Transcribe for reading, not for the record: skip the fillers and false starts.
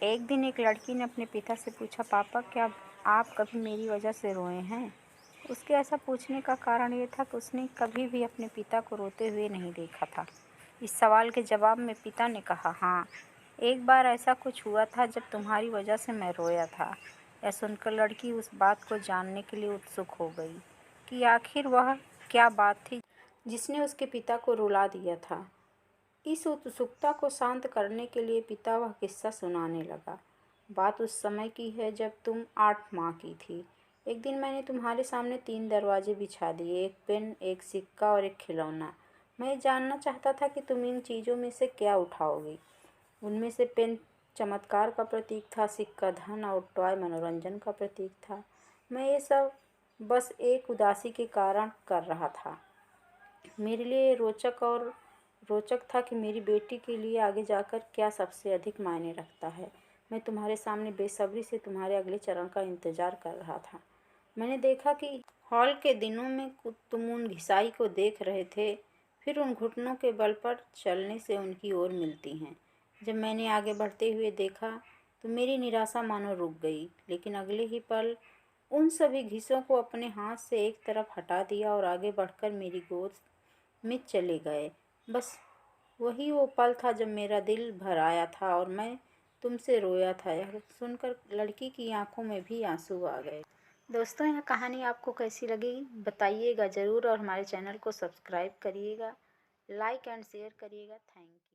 एक दिन एक लड़की ने अपने पिता से पूछा, पापा क्या आप कभी मेरी वजह से रोए हैं? उसके ऐसा पूछने का कारण ये था कि उसने कभी भी अपने पिता को रोते हुए नहीं देखा था। इस सवाल के जवाब में पिता ने कहा, हाँ, एक बार ऐसा कुछ हुआ था जब तुम्हारी वजह से मैं रोया था। यह सुनकर लड़की उस बात को जानने के लिए उत्सुक हो गई कि आखिर वह क्या बात थी जिसने उसके पिता को रुला दिया था। इस उत्सुकता को शांत करने के लिए पिता वह किस्सा सुनाने लगा। बात उस समय की है जब तुम 8 माह की थी। एक दिन मैंने तुम्हारे सामने 3 दरवाजे बिछा दिए, एक पेन, एक सिक्का और एक खिलौना। मैं जानना चाहता था कि तुम इन चीज़ों में से क्या उठाओगी। उनमें से पेन चमत्कार का प्रतीक था, सिक्का धन और टॉय मनोरंजन का प्रतीक था। मैं ये सब बस एक उदासी के कारण कर रहा था। मेरे लिए रोचक था कि मेरी बेटी के लिए आगे जाकर क्या सबसे अधिक मायने रखता है। मैं तुम्हारे सामने बेसब्री से तुम्हारे अगले चरण का इंतज़ार कर रहा था। मैंने देखा कि हॉल के दिनों में तुम उन घिसाई को देख रहे थे, फिर उन घुटनों के बल पर चलने से उनकी ओर मिलती हैं। जब मैंने आगे बढ़ते हुए देखा तो मेरी निराशा मानो रुक गई, लेकिन अगले ही पल उन सभी घिसों को अपने हाथ से एक तरफ हटा दिया और आगे बढ़कर मेरी गोद में चले गए। बस वही वो पल था जब मेरा दिल भर आया था और मैं तुमसे रोया था। यह सुनकर लड़की की आंखों में भी आंसू आ गए। दोस्तों, यह कहानी आपको कैसी लगी बताइएगा ज़रूर और हमारे चैनल को सब्सक्राइब करिएगा, लाइक एंड शेयर करिएगा। Thank you.